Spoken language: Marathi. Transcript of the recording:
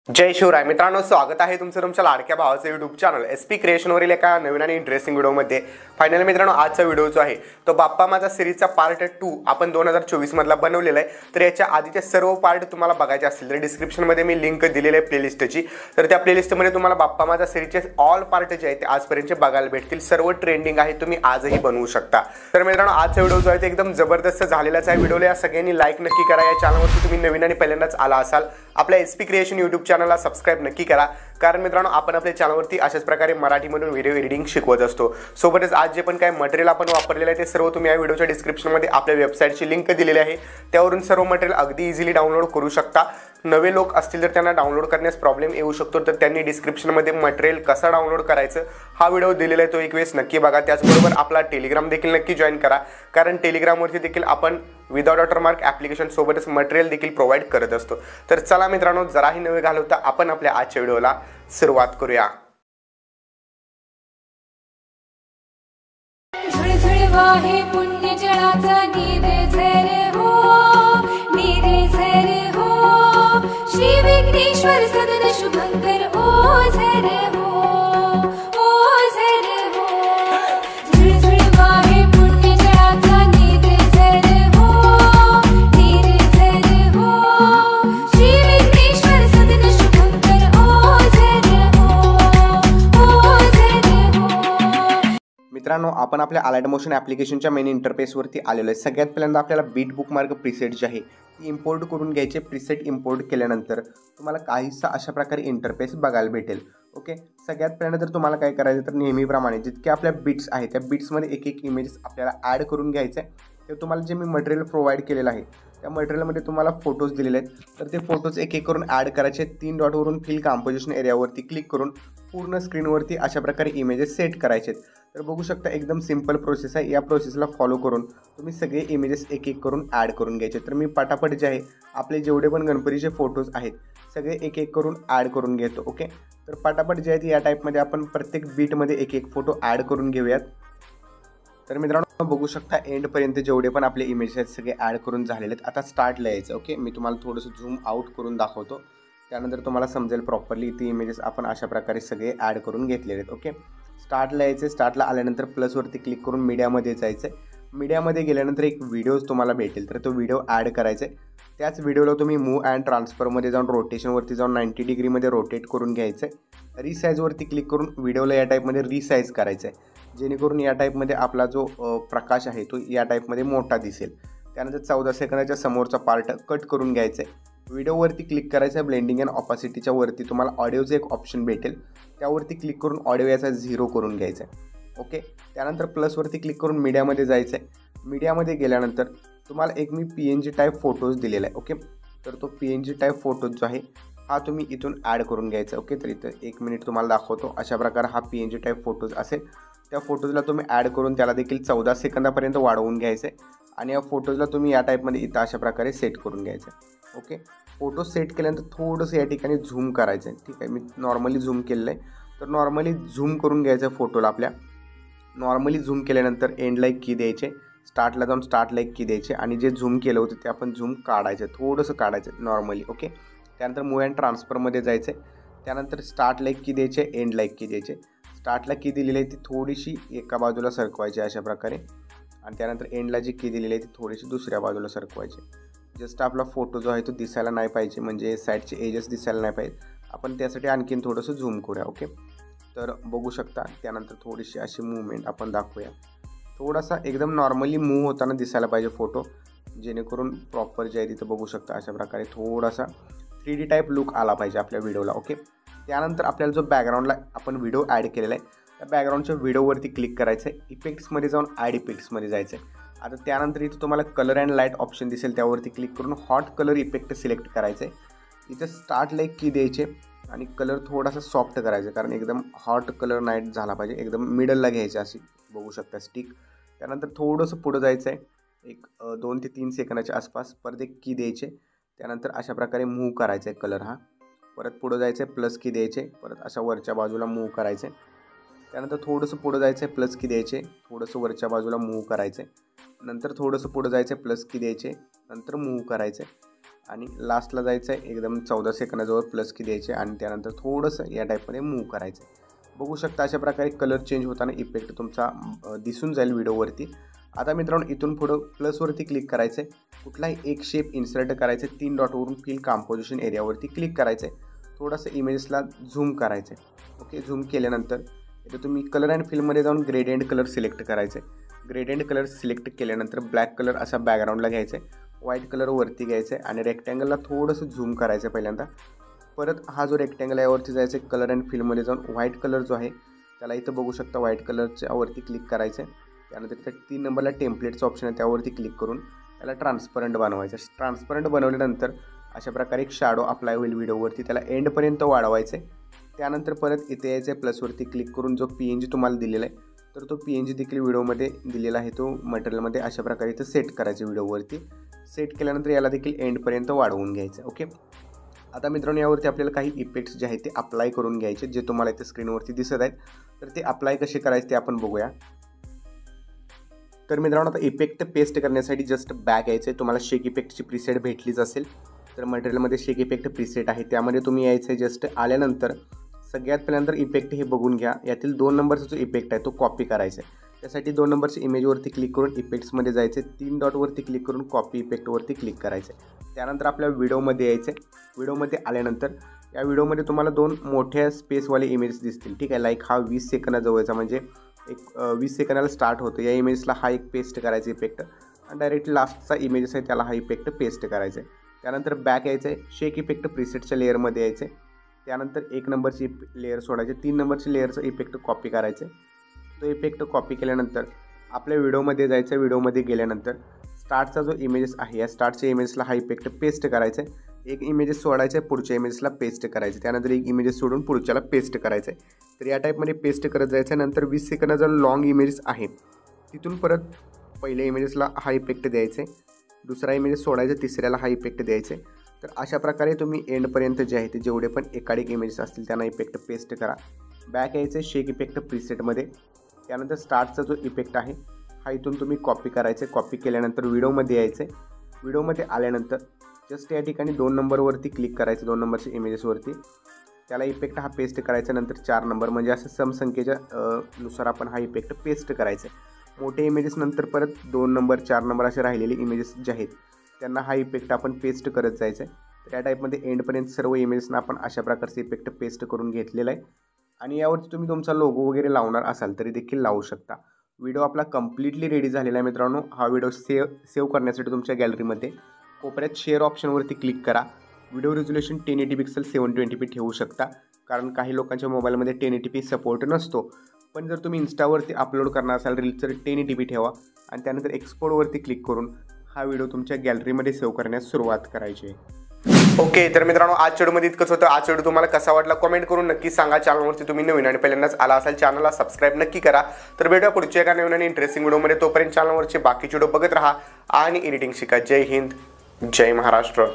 जय शिवराय मित्रांनो, स्वागत आहे तुमचं तुमच्या लाडक्या भावाचं यूट्यूब चॅनल SP क्रिएशनवरील एका नवीन आणि इंटरेस्टिंग व्हिडिओमध्ये. फायनली मित्रांनो, आजचा व्हिडिओ जो आहे तो बाप्पा माझा सिरीजचा पार्ट 2 आपण 2024 मधला बनवलेला आहे. तर याच्या आधीचे सर्व पार्ट तुम्हाला बघायचे असतील तर डिस्क्रिप्शनमध्ये मी लिंक दिलेली आहे प्लेलिस्टची. तर त्या प्लेलिस्टमध्ये तुम्हाला बाप्पा माझा सिरीजचे ऑल पार्ट जे आहेत ते आजपर्यंतचे बघायला भेटतील. सर्व ट्रेंडिंग आहे, तुम्ही आजही बनवू शकता. तर मित्रांनो, आजचा व्हिडिओ जो आहे ते एकदम जबरदस्त झालेलाच आहे. व्हिडिओला सगळ्यांनी लाईक नक्की करा. या चॅनलवरती तुम्ही नवीन आणि पहिल्यांदाच आला असाल, आपल्या SP क्रिएशन यूट्यूब चॅनलला सबस्क्राइब नक्की करा. कारण मित्रांनो, आपण आपल्या चॅनलवरती अशाच प्रकारे मराठीमधून व्हिडिओ एडिटिंग शिकवत असतो. सोबतच आज जे पण काय मटेरियल आपण वापरलेलं आहे ते सर्व तुम्ही या व्हिडिओच्या डिस्क्रिप्शनमध्ये आपल्या वेबसाईटची लिंक दिलेली आहे. त्यावरून सर्व मटेरियल अगदी इझिली डाउनलोड करू शकता. नवे लोक असतील तर त्यांना डाउनलोड करण्यास प्रॉब्लेम येऊ शकतो, तर त्यांनी डिस्क्रिप्शनमध्ये मटेरियल कसं डाउनलोड करायचं हा व्हिडिओ दिलेला आहे, तो एक वेळेस नक्की बघा. त्याचबरोबर आपला टेलिग्राम देखील नक्की जॉईन करा, कारण टेलिग्रामवरती देखील आपण विदाउट वॉटरमार्क ॲप्लिकेशन सोबतच मटेरियल देखील प्रोव्हाइड करत असतो. तर चला मित्रांनो, जराही नवे घालवता आपण आपल्या आजच्या व्हिडिओला सुरुवात करूया. वाहे पुण्य जळाचा नीरे झरे हो, नीरे झरे हो, श्री विघ्नेश्वर सदन शुभंकर ओ झरे हो, ओ झरे हो. झुळझुळ वाहे पुण्य जळाचा नीरे झरे हो, नीरे झरे हो, श्री विघ्नेश्वर सदन शुभंकर ओ झरे हो, ओ झरे हो. मित्रांनो, आपण आपल्या अलाइट मोशन ॲप्लिकेशनच्या मेन इंटरफेसवरती आलेलो आहे. सगळ्यात पहिल्यांदा आपल्याला बीट बुकमार्क प्रीसेट जे आहे ती इम्पोर्ट करून घ्यायचे. प्रीसेट इम्पोर्ट केल्यानंतर तुम्हाला काहीसा अशा प्रकारे इंटरफेस बघायला भेटेल. ओके, सगळ्यात पहिल्यांदा तर तुम्हाला काय करायचं, तर नेहमीप्रमाणे जितके आपल्या बीट्स आहेत त्या बीट्समध्ये एक एक इमेजेस आपल्याला ॲड करून घ्यायचं आहे. ते तुम्हाला जे मी मटेरियल प्रोव्हाइड केलेलं आहे त्या मटेरियलमध्ये तुम्हाला फोटोज दिलेले आहेत, तर ते फोटोज एक एक करून ॲड करायचे. 3 डॉटवरून फिल कॉम्पोजिशन एरियावरती क्लिक करून पूर्ण स्क्रीनवरती अशा प्रकारे इमेजेस सेट करायचे. तर बघू शकता, एकदम सिंपल प्रोसेस आहे. या प्रोसेसला फॉलो करून तुम्ही सगळे इमेजेस एक एक करून ॲड करून घ्यायचे. तर मी पटापट जे आहे आपले जेवढे पण गणपतीचे फोटोज आहेत सगळे एक एक करून ॲड करून घेतो. ओके, तर पटापट जे आहेत या टाईपमध्ये आपण प्रत्येक बीटमध्ये एक एक फोटो ॲड करून घेऊयात. तर मित्रांनो, बघू शकता एंडपर्यंत जेवढे पण आपले इमेजेस आहेत सगळे ॲड करून झालेले आहेत. आता स्टार्टला यायचं. ओके, मी तुम्हाला थोडंसं झूम आउट करून दाखवतो, त्यानंतर तुम्हाला समजेल प्रॉपरली. ती इमेजेस आपण अशा प्रकारे सगळे ॲड करून घेतलेले आहेत. ओके, स्टार्टला यायचं. स्टार्टला आल्यानंतर प्लसवरती क्लिक करून मीडियामध्ये जायचं आहे. मीडियामध्ये गेल्यानंतर एक व्हिडिओज तुम्हाला भेटेल, तर तो व्हिडिओ ॲड करायचा आहे. त्याच व्हिडिओला तुम्ही मूव्ह अँड ट्रान्सफरमध्ये जाऊन रोटेशनवरती जाऊन 90 डिग्रीमध्ये रोटेट करून घ्यायचं आहे. रिसाईजवरती क्लिक करून व्हिडिओला या टाईपमध्ये रिसाईज करायचं आहे, जेणेकरून या टाईपमध्ये आपला जो प्रकाश आहे तो या टाईपमध्ये मोठा दिसेल. त्यानंतर 14 सेकंदाच्या समोरचा पार्ट कट करून घ्यायचा आहे. व्हिडिओवरती क्लिक करायचं आहे. ब्लेंडिंग अँड ऑपासिटीच्या वरती तुम्हाला ऑडिओचं एक ऑप्शन भेटेल, त्यावरती क्लिक करून ऑडिओ याचा 0 करून घ्यायचा आहे. ओके, त्यानंतर प्लसवरती क्लिक करून मीडियामध्ये जायचं आहे. मीडियामध्ये गेल्यानंतर तुम्हाला एक मी PNG टाईप फोटोज दिलेला आहे. ओके, तर तो PNG टाईप फोटोज जो आहे हा तुम्ही इथून ॲड करून घ्यायचा. ओके, तर इथं 1 मिनिट तुम्हाला दाखवतो. अशा प्रकारे हा PNG टाईप फोटोज असेल. त्या फोटोजला तुम्ही ॲड करून त्याला देखील 14 सेकंदापर्यंत वाढवून घ्यायचं आहे. आणि या फोटोजला तुम्ही या टाईपमध्ये इथं अशा प्रकारे सेट करून घ्यायचं आहे. ओके, फोटो सेट केल्यानंतर थोडंसं या ठिकाणी झूम करायचं आहे. ठीक आहे, मी नॉर्मली झूम केलेलं आहे, तर नॉर्मली झूम करून घ्यायचं आहे फोटोला आपल्या. नॉर्मली झूम केल्यानंतर एंडला एक की द्यायचे, स्टार्टला जाऊन स्टार्टला एक की द्यायचे, आणि जे झूम केलं होतं ते आपण झूम काढायचं, थोडंसं काढायचं नॉर्मली. ओके, त्यानंतर मूव्ह अँड ट्रान्सफरमध्ये जायचं आहे. त्यानंतर स्टार्टला एक की द्यायचे, एंडला एक की द्यायचे. स्टार्टला की दिलेली आहे ती थोडीशी एका बाजूला सरकवायची अशा प्रकारे, आणि त्यानंतर एंडला जी की दिलेली आहे ती थोडीशी दुसऱ्या बाजूला सरकवायची. जस्ट आपला फोटो जो आहे तो दिसायला नाही पाहिजे, म्हणजे साईडचे एजेस दिसायला नाही पाहिजे. आपण त्यासाठी आणखीन थोडंसं झूम करूया. ओके, तर बघू शकता त्यानंतर थोडीशी अशी मूवमेंट आपण दाखवूया. थोडासा एकदम नॉर्मली मूव्ह होताना दिसायला पाहिजे फोटो, जेणेकरून प्रॉपर जे आहे तिथं बघू शकता अशा प्रकारे थोडासा 3D टाईप लुक आला पाहिजे आपल्या व्हिडिओला. ओके, त्यानंतर आपल्याला जो बॅकग्राऊंडला आपण व्हिडिओ ॲड केलेला आहे त्या बॅकग्राऊंडच्या व्हिडिओवरती क्लिक करायचं आहे. इफेक्ट्समध्ये जाऊन ॲड इफेक्ट्समध्ये जायचं आहे. आता त्यानंतर इथं तुम्हाला कलर अँड लाईट ऑप्शन दिसेल, त्यावरती क्लिक करून हॉट कलर इफेक्ट सिलेक्ट करायचं आहे. इथं स्टार्टला एक की द्यायचे आणि कलर थोडासा सॉफ्ट करायचा, कारण एकदम हॉट कलर नाईट झाला पाहिजे, एकदम मिडलला घ्यायचे अशी बघू शकता स्टिक. त्यानंतर थोडंसं पुढं जायचं आहे, एक 2 ते 3 सेकंदाच्या आसपास. परत एक की द्यायचे, त्यानंतर अशा प्रकारे मूव्ह करायचा आहे कलर हा. परत पुढं जायचं आहे, प्लस की द्यायचे, परत अशा वरच्या बाजूला मूव्ह करायचं आहे. त्यानंतर थोडंसं पुढं जायचं आहे, प्लस की द्यायचे, थोडंसं वरच्या बाजूला मूव्ह करायचं आहे. नंतर थोडंसं पुढं जायचं आहे, प्लस की द्यायचे, नंतर मूव्ह करायचं आहे. आणि लास्टला जायचं आहे, एकदम 14 सेकंदाजवळ प्लस की द्यायचे आणि त्यानंतर थोडंसं या टाईपमध्ये मूव्ह करायचं आहे. बघू शकता अशा प्रकारे कलर चेंज होताना इफेक्ट तुमचा दिसून जाईल व्हिडिओवरती. आता मित्रांनो इथून पुढं प्लसवरती क्लिक करायचं आहे, कुठलाही एक शेप इन्सर्ट करायचं आहे, 3 डॉटवरून फिल कंपोजिशन एरियावरती क्लिक करायचं आहे, थोडंसं इमेजेसला झूम करायचं आहे. ओके, झूम केल्यानंतर इथे तुम्ही कलर अँड फिलमध्ये जाऊन ग्रेडियंट कलर सिलेक्ट करायचं आहे. ग्रेडियंट कलर सिलेक्ट केल्यानंतर ब्लॅक कलर असा बॅकग्राऊंडला घ्यायचा आहे, व्हाईट कलर वरती घ्यायचं आहे आणि रेक्टँगलला थोडंसं झूम करायचं आहे पहिल्यांदा. परत हा जो रेक्टँगल आहे यावरती जायचं आहे, कलर अँड फिलमध्ये जाऊन व्हाईट कलर जो आहे त्याला इथं बघू शकता व्हाईट कलरच्या वरती क्लिक करायचं आहे. त्यानंतर त्या 3 नंबरला टेम्पलेटचं ऑप्शन आहे त्यावरती क्लिक करून त्याला ट्रान्सपरंट बनवायचं. ट्रान्सपरंट बनवल्यानंतर अशा प्रकारे एक शॅडो अप्लाय होईल व्हिडिओवरती, त्याला एंडपर्यंत वाढवायचं आहे. त्यानंतर परत इथे यायचं आहे, प्लसवरती क्लिक करून जो PNG तुम्हाला दिलेला आहे तर तो PNG देखील व्हिडिओमध्ये दिलेला आहे, तो मटेरियलमध्ये अशा प्रकारे इथं सेट करायचं व्हिडिओवरती. सेट केल्यानंतर याला देखील एंडपर्यंत वाढवून घ्यायचं. ओके, आता मित्रांनो यावरती आपल्याला काही इफेक्ट्स जे आहेत ते अप्लाय करून घ्यायचे, जे तुम्हाला इथे स्क्रीनवरती दिसत आहेत. तर ते अप्लाय कसे करायचे ते आपण बघूया. तर मित्रांनो आता इफेक्ट पेस्ट करण्यासाठी जस्ट बॅक यायचं आहे. तुम्हाला शेक इफेक्टची प्रीसेट भेटलीच असेल, तर मटेरियलमध्ये शेक इफेक्ट प्रीसेट आहे त्यामध्ये तुम्ही यायचं आहे. जस्ट आल्यानंतर सगळ्यात पहिल्यांदा इफेक्ट हे बघून घ्या, यातील 2 नंबरचा जो इफेक्ट आहे तो कॉपी करायचा आहे. त्यासाठी 2 नंबरच्या इमेजवरती क्लिक करून इफेक्ट्समध्ये जायचे, 3 डॉटवरती क्लिक करून कॉपी इफेक्टवरती क्लिक करायचं आहे. त्यानंतर आपल्या व्हिडिओमध्ये यायचं आहे. व्हिडिओमध्ये आल्यानंतर या व्हिडिओमध्ये तुम्हाला 2 मोठ्या स्पेसवाले इमेजेस दिसतील. ठीक आहे, लाईक हा 20 सेकंदाजवळचा म्हणजे एक 20 सेकंदाला स्टार्ट होतो या इमेजला हा एक पेस्ट करायचा इफेक्ट आणि डायरेक्ट लास्टचा इमेजेस आहे त्याला हा इफेक्ट पेस्ट करायचा आहे. त्यानंतर बॅक यायचं आहे, शेक इफेक्ट प्रीसेटच्या लेअरमध्ये यायचं आहे. त्यानंतर 1 नंबरची लेअर सोडायची, 3 नंबरची लेअरचा इफेक्ट कॉपी करायचं आहे. तो इफेक्ट कॉपी केल्यानंतर आपल्या व्हिडिओमध्ये जायचं. व्हिडिओमध्ये गेल्यानंतर स्टार्टचा जो इमेजेस आहे या स्टार्टच्या इमेजला हा इफेक्ट पेस्ट करायचा आहे. 1 इमेजेस सोडायचं आहे, पुढच्या इमेजेसला पेस्ट करायचं, त्यानंतर 1 इमेजेस सोडून पुढच्याला पेस्ट करायचं आहे. तर या टाईपमध्ये पेस्ट करत जायचं. नंतर 20 सेकंदाचा लॉंग इमेजेस आहे तिथून परत पहिल्या इमेजेसला हा इफेक्ट द्यायचा आहे, दुसरा इमेजेस सोडायचा, तिसऱ्याला हा इफेक्ट द्यायचा आहे. तर अशा प्रकारे तुम्ही एंडपर्यंत जे आहे ते जेवढे पण एकाधिक इमेजेस असतील त्यांना इफेक्ट पेस्ट करा. बॅक यायचं आहे शेक इफेक्ट प्रीसेटमध्ये. त्यानंतर स्टार्टचा जो इफेक्ट आहे हा इथून तुम्ही कॉपी करायचं आहे. कॉपी केल्यानंतर व्हिडिओमध्ये यायचं आहे. व्हिडिओमध्ये आल्यानंतर जस्ट या ठिकाणी 2 नंबरवरती क्लिक करायचं, 2 नंबरच्या इमेजेसवरती त्याला इफेक्ट हा पेस्ट करायचा. नंतर 4 नंबर म्हणजे असं समसंख्येच्या नुसार आपण हा इफेक्ट पेस्ट करायचा आहे. मोठे इमेजेस नंतर परत 2 नंबर 4 नंबर असे राहिलेले इमेजेस जे आहेत त्यांना हा इफेक्ट आपण पेस्ट करत जायचं आहे. तर या टाईपमध्ये एंडपर्यंत सर्व इमेजेसना आपण अशा प्रकारचे इफेक्ट पेस्ट करून घेतलेला आहे. आणि यावरती तुम्ही तुमचा लोगो वगैरे लावणार असाल तरी देखील लावू शकता. व्हिडिओ आपला कम्प्लिटली रेडी झालेला आहे मित्रांनो. हा व्हिडिओ सेव्ह करण्यासाठी तुमच्या गॅलरीमध्ये कोपऱ्यात शेअर ऑप्शनवरती क्लिक करा. व्हिडिओ रेझोल्युशन 1080 पिक्सल 720p ठेवू शकता, कारण काही लोकांच्या मोबाईलमध्ये 1080p सपोर्ट नसतो. पण जर तुम्ही इन्स्टावरती अपलोड करणार असाल रील्स तर 1080p ठेवा आणि त्यानंतर एक्सपोर्टवरती क्लिक करून हा व्हिडिओ तुमच्या गॅलरीमध्ये सेव्ह करण्यास सुरुवात करायची आहे. ओके, तर मित्रांनो आजच्या व्हिडिओमध्ये इतकंच होतं. आजचा व्हिडिओ तुम्हाला कसा वाटला कमेंट करून नक्की सांगा. चॅनलवरती तुम्ही नवीन आणि पहिल्यांदाच आला असाल चॅनलला सबस्क्राईब नक्की करा. तर भेटूया पुढच्या एका नवीन आणि इंटरेस्टिंग व्हिडिओमध्ये. तोपर्यंत चॅनलवरचे बाकीचे व्हिडिओ बघत राहा आणि एडिटिंग शिका. जय हिंद, जय महाराष्ट्र.